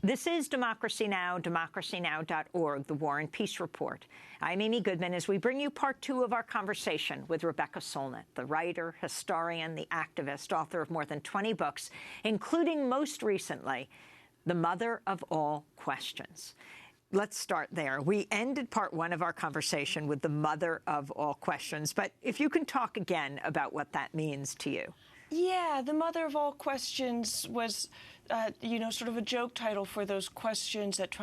This is Democracy Now!, democracynow.org, the War and Peace Report. I'm Amy Goodman as we bring you part two of our conversation with Rebecca Solnit, the writer, historian, the activist, author of more than 20 books, including most recently, The Mother of All Questions. Let's start there. We ended part one of our conversation with the mother of all questions, but if you can talk again about what that means to you. Yeah, the mother of all questions was, sort of a joke title for those questions that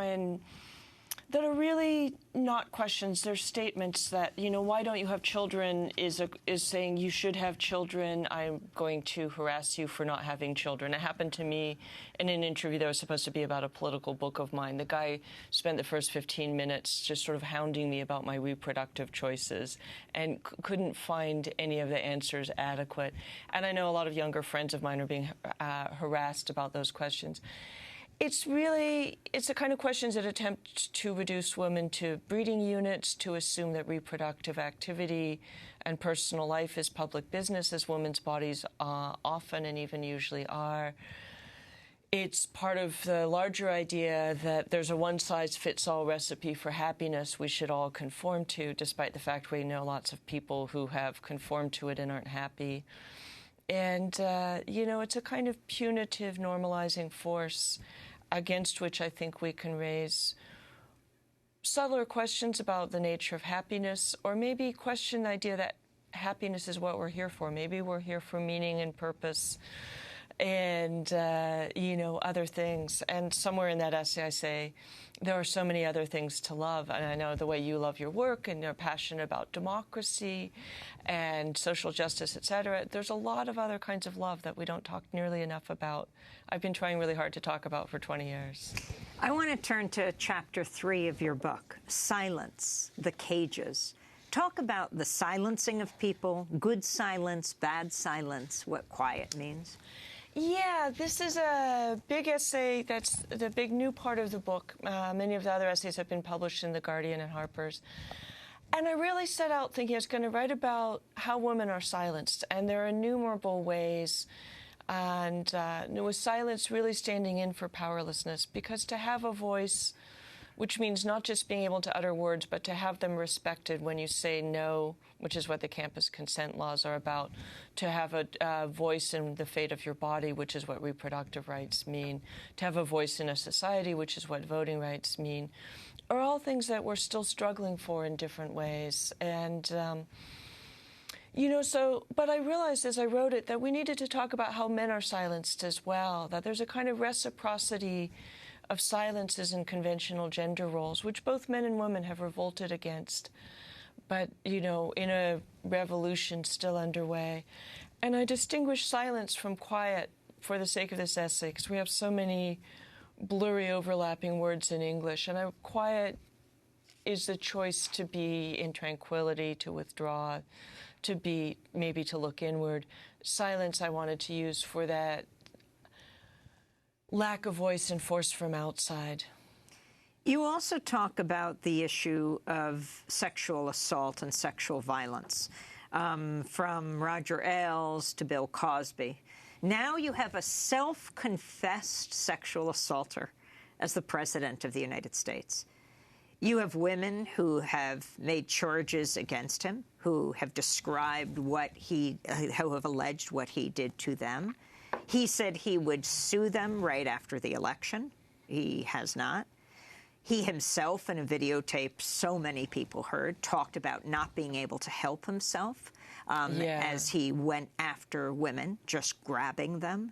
that are really not questions. They're statements that, why don't you have children is saying you should have children. I'm going to harass you for not having children. It happened to me in an interview that was supposed to be about a political book of mine. The guy spent the first 15 minutes just sort of hounding me about my reproductive choices and couldn't find any of the answers adequate. And I know a lot of younger friends of mine are being harassed about those questions. It's the kind of questions that attempt to reduce women to breeding units, to assume that reproductive activity and personal life is public business, as women's bodies often and even usually are. It's part of the larger idea that there's a one-size-fits-all recipe for happiness we should all conform to, despite the fact we know lots of people who have conformed to it and aren't happy. And, it's a kind of punitive, normalizing force against which I think we can raise subtler questions about the nature of happiness, or maybe question the idea that happiness is what we're here for. Maybe we're here for meaning and purpose and, other things. And somewhere in that essay I say, there are so many other things to love. And I know the way you love your work and you're passionate about democracy and social justice, et cetera. There's a lot of other kinds of love that we don't talk nearly enough about. I've been trying really hard to talk about for 20 years. I want to turn to chapter 3 of your book, Silence, the Cages. Talk about the silencing of people, good silence, bad silence, what quiet means. Yeah, this is a big essay. That's the big new part of the book. Many of the other essays have been published in The Guardian and Harper's. And I really set out thinking I was going to write about how women are silenced. And there are innumerable ways. And with silence really standing in for powerlessness. Because to have a voice, which means not just being able to utter words, but to have them respected when you say no, which is what the campus consent laws are about, to have a voice in the fate of your body, which is what reproductive rights mean, to have a voice in a society, which is what voting rights mean, are all things that we're still struggling for in different ways. And, but I realized as I wrote it that we needed to talk about how men are silenced as well, that there's a kind of reciprocity of silences in conventional gender roles, which both men and women have revolted against, but, in a revolution still underway. And I distinguish silence from quiet for the sake of this essay, because we have so many blurry overlapping words in English. And quiet is the choice to be in tranquility, to withdraw, maybe to look inward. Silence I wanted to use for that lack of voice enforced from outside. You also talk about the issue of sexual assault and sexual violence, from Roger Ailes to Bill Cosby. Now you have a self-confessed sexual assaulter as the President of the United States. You have women who have made charges against him, who have described who have alleged what he did to them. He said he would sue them right after the election. He has not. He himself, in a videotape so many people heard, talked about not being able to help himself as he went after women, just grabbing them.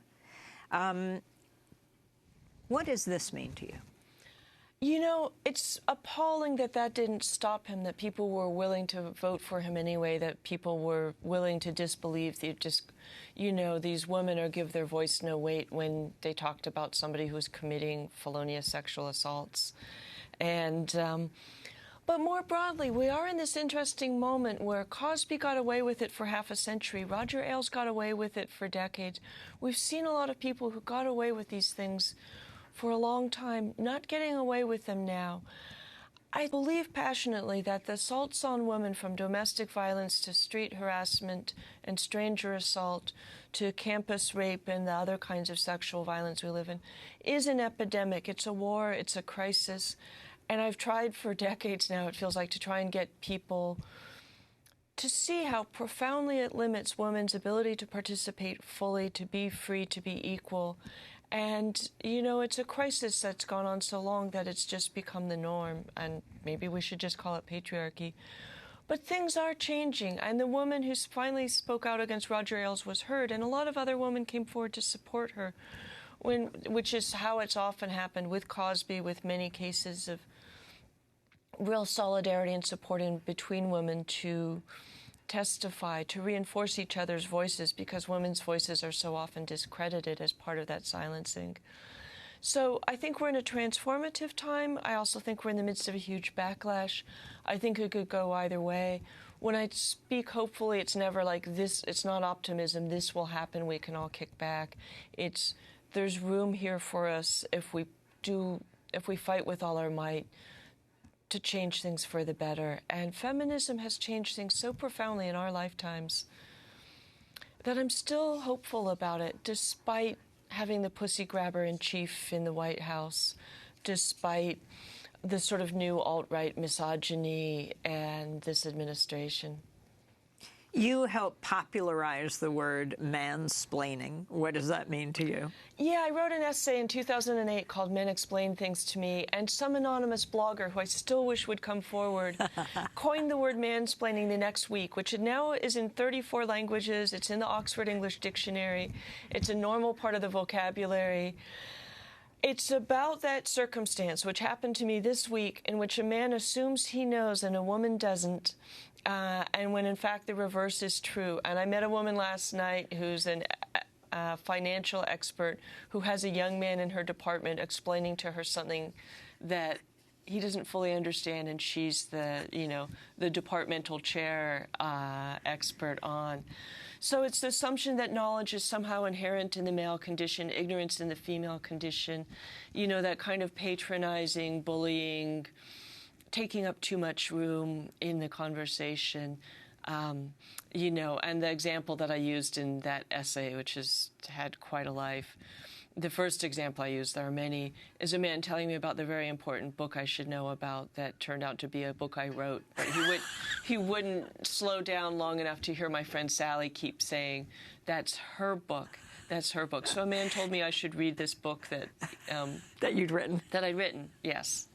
What does this mean to you? It's appalling that didn't stop him, that people were willing to vote for him anyway, that people were willing to disbelieve these women or give their voice no weight when they talked about somebody who was committing felonious sexual assaults. And but more broadly, we are in this interesting moment where Cosby got away with it for half a century. Roger Ailes got away with it for decades. We've seen a lot of people who got away with these things for a long time, not getting away with them now. I believe passionately that the assaults on women, from domestic violence to street harassment and stranger assault to campus rape and the other kinds of sexual violence we live in, is an epidemic. It's a war. It's a crisis. And I've tried for decades now, it feels like, to try and get people to see how profoundly it limits women's ability to participate fully, to be free, to be equal. And, you know, it's a crisis that's gone on so long that it's just become the norm, and maybe we should just call it patriarchy. But things are changing, and the woman who finally spoke out against Roger Ailes was heard, and a lot of other women came forward to support her, which is how it's often happened with Cosby, with many cases of real solidarity and support between women to testify, to reinforce each other's voices, because women's voices are so often discredited as part of that silencing. So I think we're in a transformative time. I also think we're in the midst of a huge backlash. I think it could go either way. When I speak hopefully, it's never like this, it's not optimism, this will happen, we can all kick back. There's room here for us if we fight with all our might to change things for the better. And feminism has changed things so profoundly in our lifetimes that I'm still hopeful about it, despite having the pussy grabber in chief in the White House, despite the sort of new alt-right misogyny and this administration. You helped popularize the word mansplaining. What does that mean to you? Yeah, I wrote an essay in 2008 called Men Explain Things to Me, and some anonymous blogger, who I still wish would come forward, coined the word mansplaining the next week, which now is in 34 languages. It's in the Oxford English Dictionary. It's a normal part of the vocabulary. It's about that circumstance, which happened to me this week, in which a man assumes he knows and a woman doesn't, and when in fact the reverse is true. And I met a woman last night who's a financial expert who has a young man in her department explaining to her something that he doesn't fully understand, and she's the departmental chair expert on. So it's the assumption that knowledge is somehow inherent in the male condition, ignorance in the female condition, that kind of patronizing, bullying, taking up too much room in the conversation, and the example that I used in that essay, which has had quite a life, the first example I used, there are many, is a man telling me about the very important book I should know about that turned out to be a book I wrote. But he wouldn't slow down long enough to hear my friend Sally keep saying, that's her book. That's her book. So a man told me I should read this book that... that you'd written. That I'd written, yes.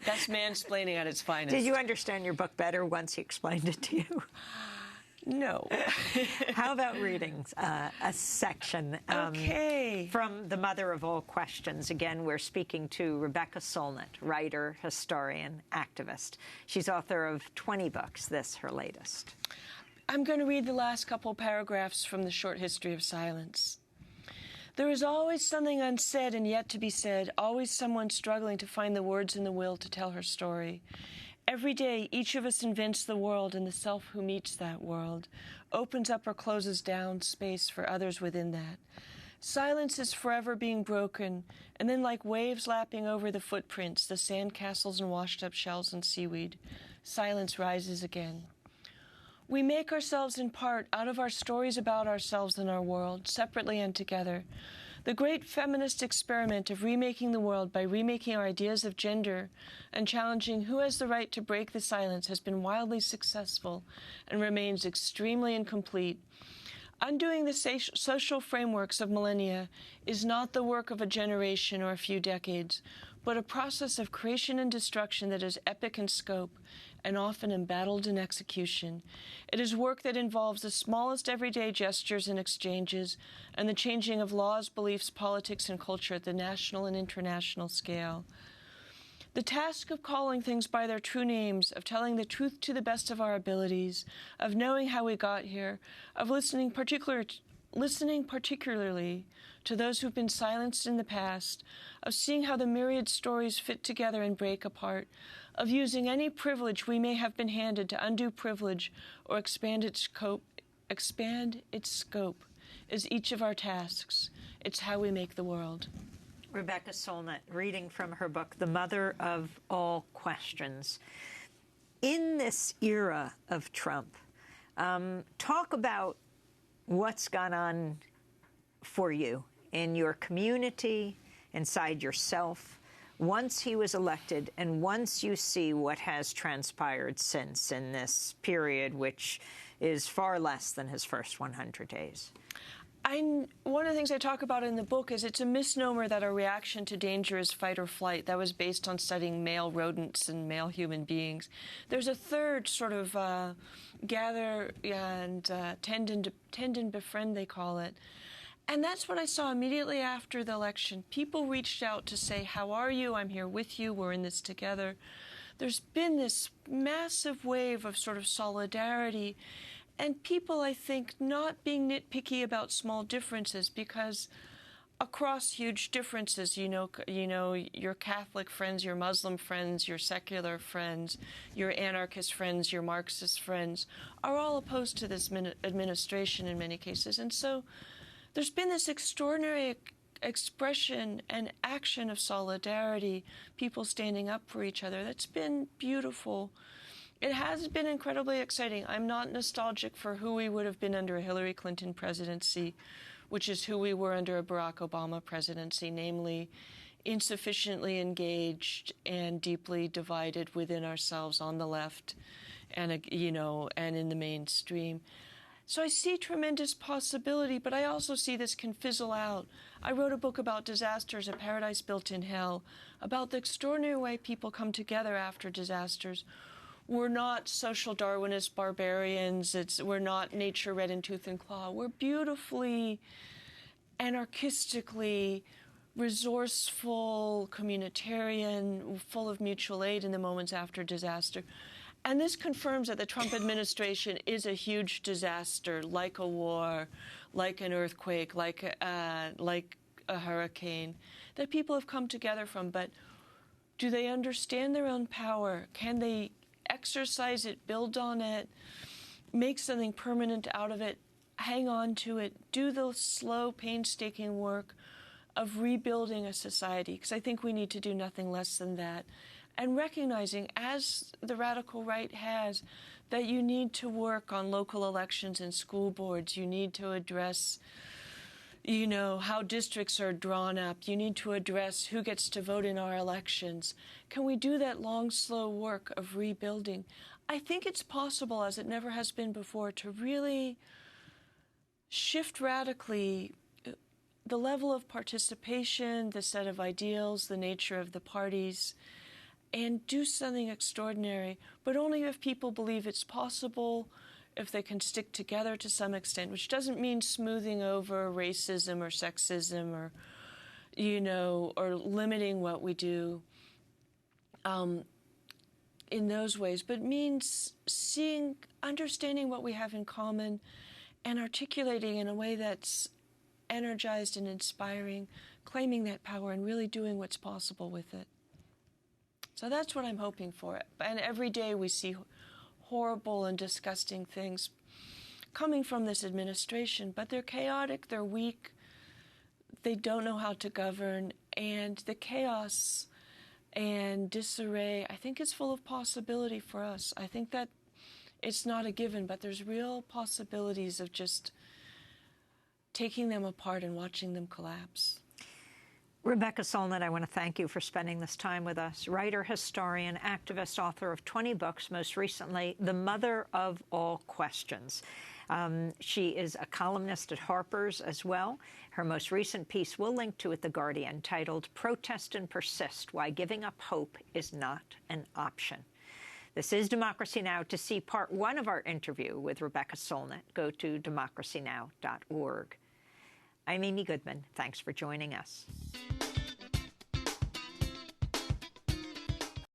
That's mansplaining at its finest. Did you understand your book better once he explained it to you? No. How about readings? A section from The Mother of All Questions. Again, we're speaking to Rebecca Solnit, writer, historian, activist. She's author of 20 books, this her latest. I'm going to read the last couple paragraphs from The Short History of Silence. There is always something unsaid and yet to be said, always someone struggling to find the words and the will to tell her story. Every day, each of us invents the world, and the self who meets that world opens up or closes down space for others within that. Silence is forever being broken, and then like waves lapping over the footprints, the sand castles and washed-up shells and seaweed, silence rises again. We make ourselves in part out of our stories about ourselves and our world, separately and together. The great feminist experiment of remaking the world by remaking our ideas of gender and challenging who has the right to break the silence has been wildly successful and remains extremely incomplete. Undoing the social frameworks of millennia is not the work of a generation or a few decades, but a process of creation and destruction that is epic in scope and often embattled in execution. It is work that involves the smallest everyday gestures and exchanges and the changing of laws, beliefs, politics, and culture at the national and international scale. The task of calling things by their true names, of telling the truth to the best of our abilities, of knowing how we got here, of listening particularly to those who've been silenced in the past, of seeing how the myriad stories fit together and break apart, of using any privilege we may have been handed to undo privilege or expand its scope is each of our tasks. It's how we make the world. Rebecca Solnit, reading from her book, The Mother of All Questions. In this era of Trump, talk about what's gone on for you in your community, inside yourself, once he was elected, and once you see what has transpired since in this period, which is far less than his first 100 days. One of the things I talk about in the book is it's a misnomer that a reaction to danger is fight or flight. That was based on studying male rodents and male human beings. There's a third sort of gather and tend and befriend, they call it. And that's what I saw immediately after the election. People reached out to say, how are you? I'm here with you. We're in this together. There's been this massive wave of sort of solidarity. And people, I think, not being nitpicky about small differences, because across huge differences, you know, your Catholic friends, your Muslim friends, your secular friends, your anarchist friends, your Marxist friends, are all opposed to this administration in many cases. And so there's been this extraordinary expression and action of solidarity, people standing up for each other. That's been beautiful. It has been incredibly exciting. I'm not nostalgic for who we would have been under a Hillary Clinton presidency, which is who we were under a Barack Obama presidency, namely insufficiently engaged and deeply divided within ourselves on the left and, and in the mainstream. So I see tremendous possibility, but I also see this can fizzle out. I wrote a book about disasters, A Paradise Built in Hell, about the extraordinary way people come together after disasters. We're not social Darwinist barbarians. We're not nature red in tooth and claw. We're beautifully, anarchistically, resourceful, communitarian, full of mutual aid in the moments after disaster. And this confirms that the Trump administration is a huge disaster, like a war, like an earthquake, like a hurricane, that people have come together from. But do they understand their own power? Can they exercise it, build on it, make something permanent out of it, hang on to it, do the slow, painstaking work of rebuilding a society? Because I think we need to do nothing less than that. And recognizing, as the radical right has, that you need to work on local elections and school boards. You need to address, how districts are drawn up. You need to address who gets to vote in our elections. Can we do that long, slow work of rebuilding? I think it's possible, as it never has been before, to really shift radically the level of participation, the set of ideals, the nature of the parties, and do something extraordinary, but only if people believe it's possible, if they can stick together to some extent, which doesn't mean smoothing over racism or sexism or, or limiting what we do in those ways, but means understanding what we have in common and articulating in a way that's energized and inspiring, claiming that power and really doing what's possible with it. So that's what I'm hoping for. And every day we see horrible and disgusting things coming from this administration, but they're chaotic, they're weak, they don't know how to govern, and the chaos and disarray, I think, is full of possibility for us. I think that it's not a given, but there's real possibilities of just taking them apart and watching them collapse. Rebecca Solnit, I want to thank you for spending this time with us. Writer, historian, activist, author of 20 books, most recently, The Mother of All Questions. She is a columnist at Harper's as well. Her most recent piece we'll link to at The Guardian, titled Protest and Persist, Why Giving Up Hope is Not an Option. This is Democracy Now! To see part one of our interview with Rebecca Solnit, go to democracynow.org. I'm Amy Goodman. Thanks for joining us.